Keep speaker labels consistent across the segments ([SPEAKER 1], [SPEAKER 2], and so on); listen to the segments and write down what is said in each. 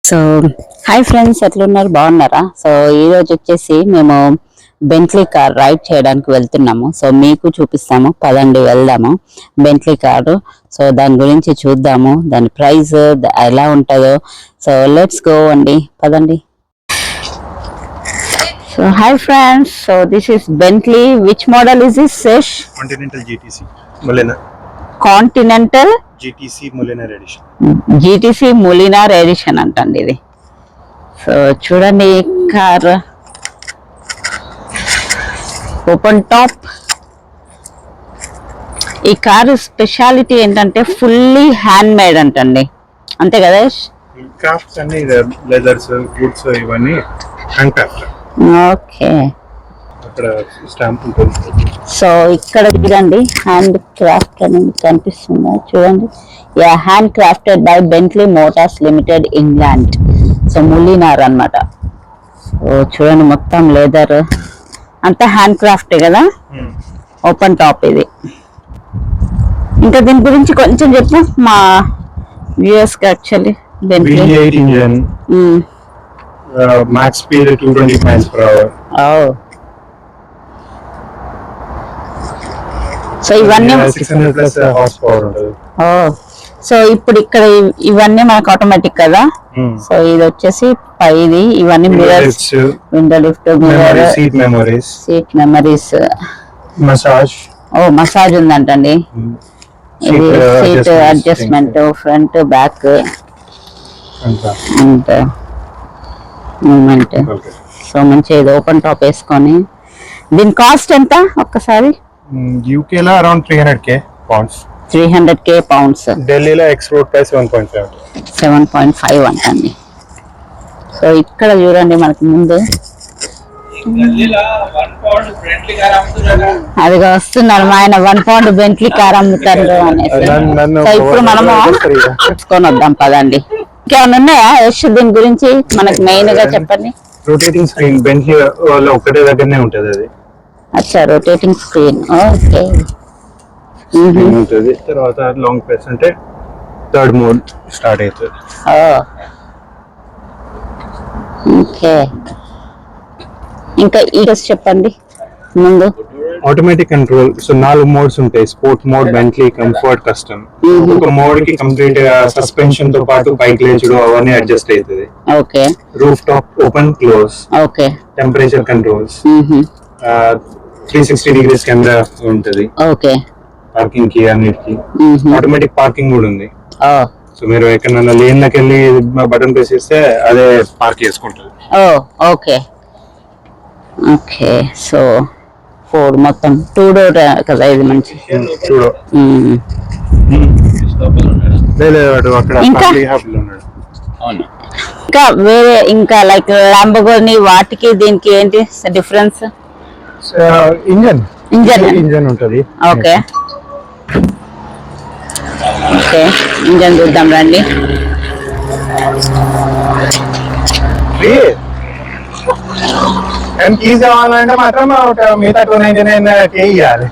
[SPEAKER 1] So hi friends, ఎట్లున్నారు? బాగున్నారా? So ఈ రోజు వచ్చేసి మేము బెంట్లీ కార్ రైడ్ చేయడానికి వెళ్తున్నాము. సో మీకు చూపిస్తాము, పదండి వెళ్దాము. బెంట్లీ కారు, సో దాని గురించి చూద్దాము, దాని ప్రైస్ ఎలా ఉంటుందో. సో లెట్స్ గో అండి, పదండి. So hi friends, so this is Bentley. Which model is this? సెష్
[SPEAKER 2] Continental GTC Mulliner.
[SPEAKER 1] Continental
[SPEAKER 2] GTC Mulliner edition.
[SPEAKER 1] GTC Mulliner edition అంటండి ఇది. సో చూడండి, కార్ ఓపెన్ టాప్. ఈ కారు స్పెషాలిటీ ఏంటంటే ఫుల్లీ హ్యాండ్ మేడ్ అంటండి, అంతే కదా?
[SPEAKER 2] క్రాఫ్ట్స్ అన్ని లెదర్స్, వుడ్స్ ఇవన్నీ హ్యాండ్ క్రాఫ్ట్.
[SPEAKER 1] ఓకే,
[SPEAKER 2] అక్కడ స్టాంప్ ఉంటుంది.
[SPEAKER 1] సో ఇక్కడ చూడండి, హ్యాండ్ క్రాఫ్ట్ అనేది కనిపిస్తుందా? చూడండి, yeah, hand crafted by Bentley Motors limited, England. So ములినార్ అన్నమాట. సో చూడండి, మొత్తం లెదర్ అంతా హ్యాండ్ క్రాఫ్టే కదా. ఓపెన్ టాప్ ఇది. ఇంకా దీని గురించి కొంచెం చెప్పు మా వ్యూయర్స్ కి. Actually Bentley
[SPEAKER 2] V8 engine, max speed 220 miles per hour.
[SPEAKER 1] So ఇవన్నీ
[SPEAKER 2] 600 plus horsepower ఉంటుంది.
[SPEAKER 1] సో ఇప్పుడు ఇక్కడ ఇవన్నీ మనకు ఆటోమేటిక్ కదా. సో ఇది వచ్చేసి పైది, ఇవన్నీ mirrors, window lift, mirror, seat memories,
[SPEAKER 2] massage.
[SPEAKER 1] Massage ఉందంటండి. ఇది seat adjustment, front back and moment. So మంచిగా ఇది ఓపెన్ టాప్ వేసుకొని. దీని కాస్ట్ ఎంత ఒక్కసారి?
[SPEAKER 2] UK లో around 300k pounds.
[SPEAKER 1] 300k pounds.
[SPEAKER 2] ఢిల్లీలో ఎక్స్పోర్ట్ ప్రైస్
[SPEAKER 1] 7.5 అంటండి. సో ఇక్కడ చూడండి, మనకి ముందు అదిగా వస్తున్నారు మా ఆయన, 1 pound బెంట్లీ కార్ అమ్ముతారు అనేసి. సో ఇప్పుడు మనము తెచ్చుకొని వద్దాం, పదండి. ఇంకేమైనా ఉన్నాయా యశ్ దీని గురించి మనకి మెయిన్ గా చెప్పండి?
[SPEAKER 2] రొటేటింగ్ స్క్రీన్ బెంట్లీ వాళ్ళ ఒకటే దగ్గరనే ఉంటది అది.
[SPEAKER 1] అచ్చా, రొటేటింగ్ స్క్రీన్. ఓకే,
[SPEAKER 2] ఉంటుంది. తర్వాత లాంగ్ ప్రెస్ అంటే థర్డ్ మోడ్ స్టార్ట్ అవుతుంది.
[SPEAKER 1] ఓకే, ఇంకా ఈ చెప్పండి ముందు.
[SPEAKER 2] Automatic control. సో 4 మోడ్స్ ఉంటాయి. Sport mode, Bentley, comfort, custom. ఒక మోడ్ కి కంప్లీట్ సస్పెన్షన్ తో పాటు పైకి లేచుడు అవన్నీ అడ్జస్ట్ అవుతుంది.
[SPEAKER 1] Okay,
[SPEAKER 2] roof top open close.
[SPEAKER 1] Okay,
[SPEAKER 2] temperature controls, 360 degrees camera ఉంటది.
[SPEAKER 1] ఓకే,
[SPEAKER 2] పార్కింగ్ కి అన్నిటికి. ఆటోమేటిక్ పార్కింగ్ కూడా ఉంది. సో మీరు ఎక్కడైనా లేన్ లోకి వెళ్ళి బటన్ ప్రెస్ చేస్తే అదే పార్క్ చేసుకుంటుంది.
[SPEAKER 1] Okay okay. సో 4 మొత్తం 2 డోర్ కదా ఇది, మంచి.
[SPEAKER 2] చూడు,
[SPEAKER 1] ఇంకా వేరే ఇంకా లైక్ లంబోర్గిని వాటికి దీనికి ఏంటి డిఫరెన్స్?
[SPEAKER 2] ఇంజన్ ఉంటది.
[SPEAKER 1] ఓకే ఓకే, ఇంజన్ చూద్దాం రండి.
[SPEAKER 2] మాత్రం మిగతా 299 ఇవ్వాలి.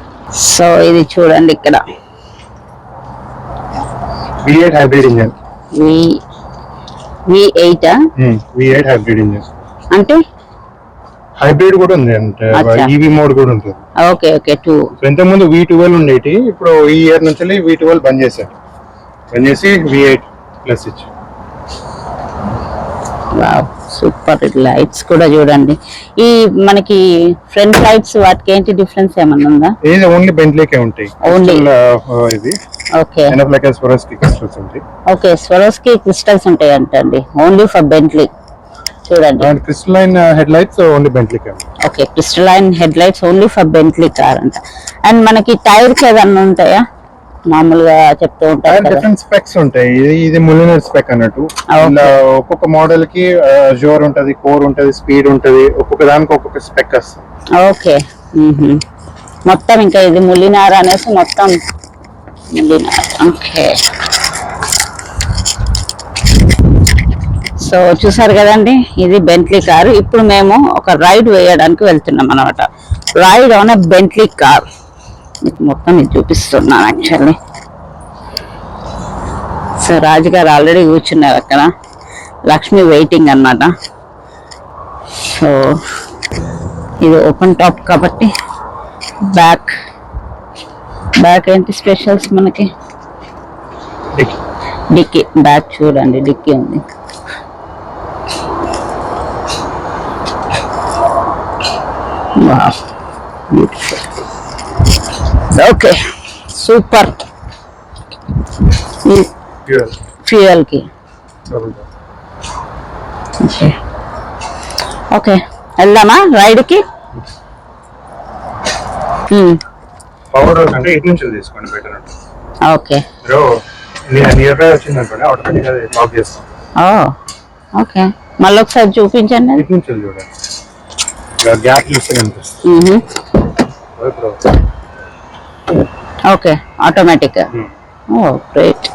[SPEAKER 1] సో ఇది చూడండి, ఇక్కడ
[SPEAKER 2] V8 hybrid engine.
[SPEAKER 1] V8
[SPEAKER 2] V8 hybrid engine
[SPEAKER 1] అంటే
[SPEAKER 2] హైబ్రిడ్ కూడా ఉంది, అంటే ఈవీ మోడ్ కూడా ఉంటుంది.
[SPEAKER 1] Okay okay. 2
[SPEAKER 2] ఇంతకుముందు V12 ఉండేటి, ఇప్పుడు ఈ ఇయర్ నుంచి V12 బంద్ చేశారు. బంద్ చేసి V8 ప్లస్ ఇచ్చి.
[SPEAKER 1] Wow, super. లైట్స్ కూడా చూడండి. ఈ మనకి ఫ్రంట్ లైట్స్ వాటికి ఏంటి డిఫరెన్స్ ఏమన్నా ఉందా?
[SPEAKER 2] ఇది ఓన్లీ బెంట్లీకే ఉంటాయి.
[SPEAKER 1] ఓన్లీ
[SPEAKER 2] ఇది.
[SPEAKER 1] ఓకే,
[SPEAKER 2] స్వరోస్కి క్రిస్టల్స్ ఉంటాయి.
[SPEAKER 1] ఓకే, స్వరోస్కి క్రిస్టల్స్ ఉంటాయి అంటండి, ఓన్లీ ఫర్ బెంట్లీ. చూడండి,
[SPEAKER 2] క్రిస్టలైన్ హెడ్ లైట్స్ ఓన్లీ బెంట్లీకే.
[SPEAKER 1] Okay, crystalline head lights only for Bentley car అంట. అండ్ మనకి టైర్స్ ఏదన్నా ఉంటాయా? మామూలుగా చెప్తూ ఉంటారు కదా,
[SPEAKER 2] డిఫరెంట్ స్పెక్స్ ఉంటాయి. ఇది ములినర్ స్పెక్ అన్నట్టు. ఒక్కొక్క మోడల్ కి జోర్ ఉంటది, కోర్ ఉంటది, స్పీడ్ ఉంటది. ఒక్కొక్క దానికి ఒక్కొక్క స్పెక్ వస్తుంది.
[SPEAKER 1] ఓకే, మొత్తం ఇంకా ఇది ములినార్ అనేసి మొత్తం ములినార్. ఓకే, సో చూసారు కదండి, ఇది బెంట్లీ కారు. ఇప్పుడు మేము ఒక రైడ్ వేయడానికి వెళ్తున్నాం అన్నమాట. Ride on a Bentley car. మొత్తం ఇది చూపిస్తున్నాను యాక్చువల్లీ. సో రాజుగారు ఆల్రెడీ కూర్చున్నారు అక్కడ. లక్ష్మి వెయిటింగ్ అన్నమాట. సో ఇది ఓపెన్ టాప్ కాబట్టి బ్యాక్ ఏంటి స్పెషల్స్ మనకి? డిక్కీ. బ్యాక్ చూడండి, డిక్కీ ఉంది. Okay, super. ఫ్యూయల్ కి ఓకే, వెళ్దామా రైడ్ కి?
[SPEAKER 2] పవర్ అంటే ఇటు నుంచి తీసుకోండి బెటర్.
[SPEAKER 1] ఓకే
[SPEAKER 2] నియర్ బై వచ్చింది అనుకోండి, ఆటోమేటిక్ గా లాక్ చేస్తాం.
[SPEAKER 1] ఓకే, మళ్ళీ ఒకసారి చూపించండి.
[SPEAKER 2] ఇటు నుంచి చూడండి, గ్యాప్ చూస్తే కనిపిస్తుంది.
[SPEAKER 1] Okay, automatic. Oh great.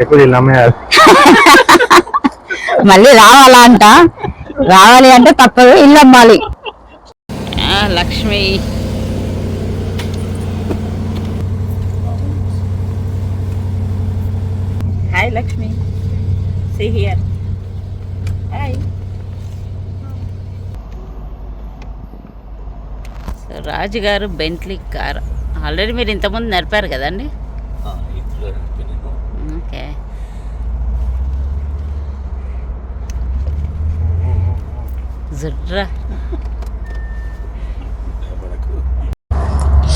[SPEAKER 2] ఎక్కువ
[SPEAKER 1] మళ్ళీ రావాలి అంటే తప్పదు, ఇల్లు అమ్మాలి. Lakshmi hi Lakshmi, see here. Hi. Raju garu Bentley car already మీరు ఇంతకుముందు నడిపారు కదండి? ఓకే. జుర్రా.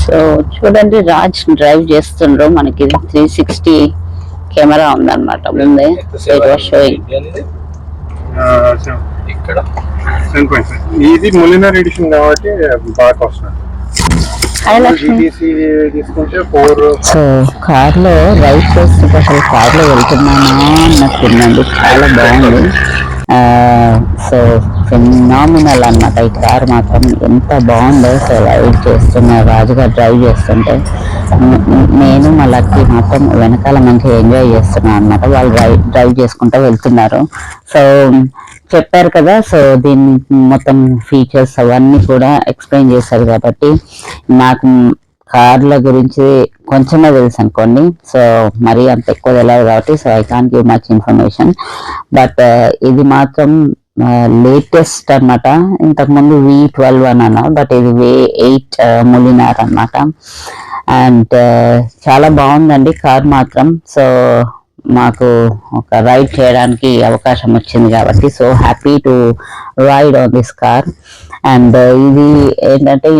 [SPEAKER 1] సో చూడండి, రాజ్ డ్రైవ్ చేస్తుండ్రు. మనకి 360 కెమెరా ఉందన్నమాట ముందే.
[SPEAKER 2] ఇక్కడ ఇది ములినర్ ఎడిషన్ కాబట్టి బాగా వస్తుంది.
[SPEAKER 1] సో కార్ లో రైడ్ చేస్తుంటే అసలు కార్ లో వెళ్తున్నానా అన్నట్టుందండి, చాలా బాగుంది. సో ఫినామినల్ అన్నమాట ఈ కార్ మాత్రం, ఎంత బాగుందో. సో రైడ్ చేస్తున్న రాజుగారు డ్రైవ్ చేస్తుంటే నేను మా లక్కీ మాత్రం వెనకాల మంచిగా ఎంజాయ్ చేస్తున్నాను అన్నమాట. వాళ్ళు డ్రైవ్ చేసుకుంటూ వెళ్తున్నారు. సో చెప్పారు కదా, సో దీన్ని మొత్తం ఫీచర్స్ అవన్నీ కూడా ఎక్స్ప్లెయిన్ చేశారు కాబట్టి నాకు కార్ల గురించి కొంచెమే తెలుసు అనుకోండి. సో మరీ అంత ఎక్కువ తెలియదు కాబట్టి so I can't give much information. But ఇది మాత్రం లేటెస్ట్ అన్నమాట. ఇంతకుముందు V12 అని అన్నా, బట్ ఇది V8 ములినార్ అన్నమాట. అండ్ చాలా బాగుందండి కార్ మాత్రం. సో మాకు ఒక రైడ్ చేయడానికి అవకాశం వచ్చింది కాబట్టి so happy to ride on this car. And ఇది ఏంటంటే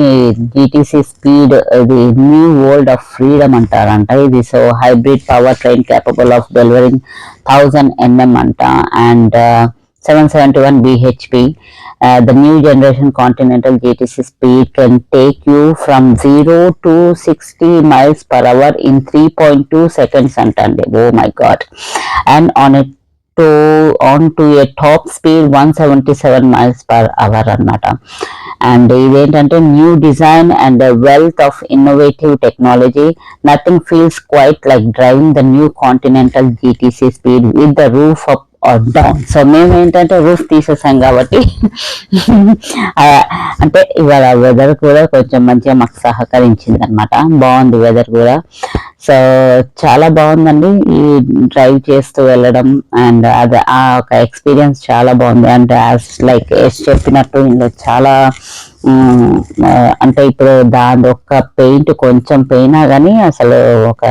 [SPEAKER 1] GTC స్పీడ్, ఇది న్యూ వరల్డ్ ఆఫ్ ఫ్రీడమ్ అంటారంట ఇది. So hybrid power train capable of delivering 1000 mm అంట. And 771 bhp. The new generation Continental GTC speed can take you from 0 to 60 miles per hour in 3.2 seconds antandi. Oh my god. And on to a top speed 177 miles per hour annata. And identante new design and a wealth of innovative technology. Nothing feels quite like driving the new Continental GTC speed with the roof up or down. So మేము ఏంటంటే roof తీసేసాం కాబట్టి అంటే ఇవాళ weather కూడా కొంచెం మంచిగా మాకు సహకరించింది అనమాట. బాగుంది వెదర్ కూడా. సో చాలా బాగుందండి ఈ డ్రైవ్ చేస్తూ వెళ్ళడం. అండ్ అది ఆ ఒక ఎక్స్పీరియన్స్ చాలా బాగుంది. అండ్ యాజ్ లైక్ చెప్పినట్టు ఇందులో చాలా అంటే ఇప్పుడు దాని ఒక్క పెయింట్ కొంచెం పోయినా కానీ అసలు ఒక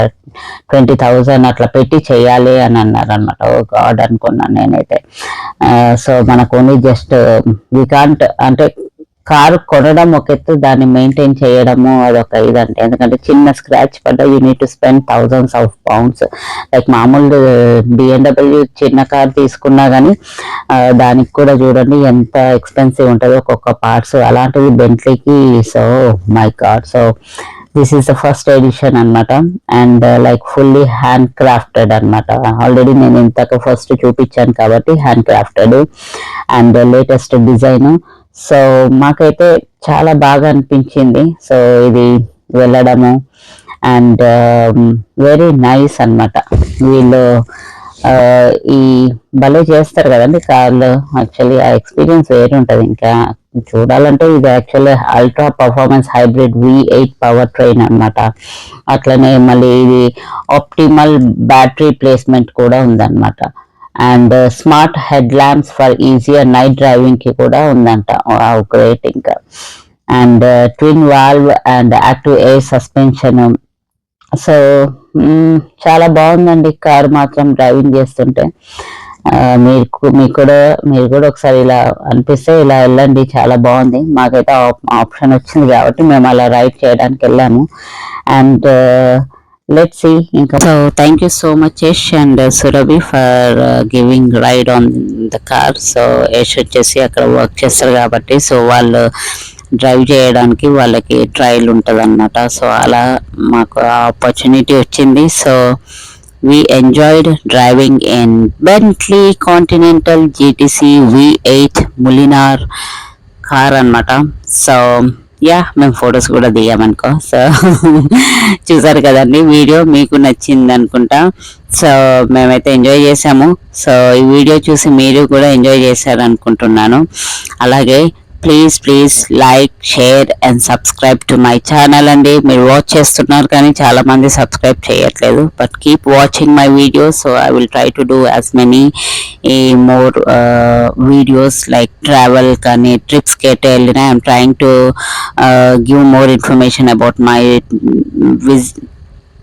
[SPEAKER 1] 20,000 అట్లా పెట్టి చేయాలి అని అన్నారు అనమాట. ఓ గాడ్ అనుకున్నాను నేనైతే. సో మనకు ఓన్లీ జస్ట్ వి కాంట్ అంటే కారు కొనడం ఒక ఎత్తు, దాన్ని మెయింటైన్ చేయడము అదొక ఇదంటే. ఎందుకంటే చిన్న స్క్రాచ్ పడ్డా you need to spend thousands of pounds. Like మామూలు BMW చిన్న కార్ తీసుకున్నా కానీ దానికి కూడా చూడండి ఎంత ఎక్స్పెన్సివ్ ఉంటుందో ఒక్కొక్క పార్ట్స్. అలాంటిది బెంట్లీకి. So my god. So this is the first edition అనమాట. And like fully hand crafted అనమాట. ఆల్రెడీ నేను ఇంతకు ఫస్ట్ చూపించాను కాబట్టి hand crafted and latest design. So మాకైతే చాలా బాగా అనిపించింది. సో ఇది వెళ్ళడము అండ్ వెరీ నైస్ అనమాట. వీళ్ళు ఈ భలే చేస్తారు కదండి కార్లు. యాక్చువల్లీ ఆ ఎక్స్పీరియన్స్ వేరే ఉంటుంది. ఇంకా చూడాలంటే ఇది actually ultra performance hybrid V8 power train అనమాట. అట్లనే మళ్ళీ ఇది ఆప్టిమల్ బ్యాటరీ ప్లేస్మెంట్ కూడా ఉందన్నమాట. And smart head lamps for easier night driving కి కూడా ఉందంట. గ్రేట్. ఇంకా and twin valve and active air suspension. So చాలా బాగుందండి కారు మాత్రం డ్రైవింగ్ చేస్తుంటే. మీరు కూడా ఒకసారి ఇలా అనిపిస్తే ఇలా వెళ్ళండి, చాలా బాగుంది. మాకైతే ఆప్షన్ వచ్చింది కాబట్టి మేము అలా రైడ్ చేయడానికి వెళ్ళాము. అండ్ లెట్స్ సీ ఇంకా. So thank you so much Yash and Surabhi for giving ride on the car. So Yash వచ్చేసి అక్కడ వర్క్ చేస్తారు కాబట్టి సో వాళ్ళు డ్రైవ్ చేయడానికి వాళ్ళకి ట్రయల్ ఉంటుంది అనమాట. సో అలా మాకు ఆపర్చునిటీ వచ్చింది. So we enjoyed driving in Bentley Continental GTC V8 Mulinar car అనమాట. సో మేము ఫొటోస్ కూడా దిగామనుకో. సో చూసారు కదండి, వీడియో మీకు నచ్చింది అనుకుంటా. సో మేమైతే ఎంజాయ్ చేసాము. సో ఈ వీడియో చూసి మీరు కూడా ఎంజాయ్ చేశారు అనుకుంటున్నాను. అలాగే please like, share and subscribe to my channel అండి. మీరు వాచ్ చేస్తున్నారు కానీ చాలా మంది సబ్స్క్రైబ్ చేయట్లేదు. But keep watching my videos. So I will try to do as many more videos like travel కానీ, ట్రిప్స్కి ఎటు వెళ్ళినా I'm trying to give more information about my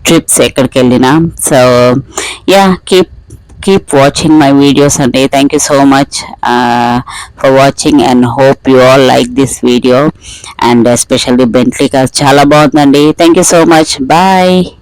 [SPEAKER 1] trips ఎక్కడికి వెళ్ళినా. So keep watching my videos and thank you so much for watching and hope you all like this video and especially Bentley cars chala bagundandi. Thank you so much. Bye.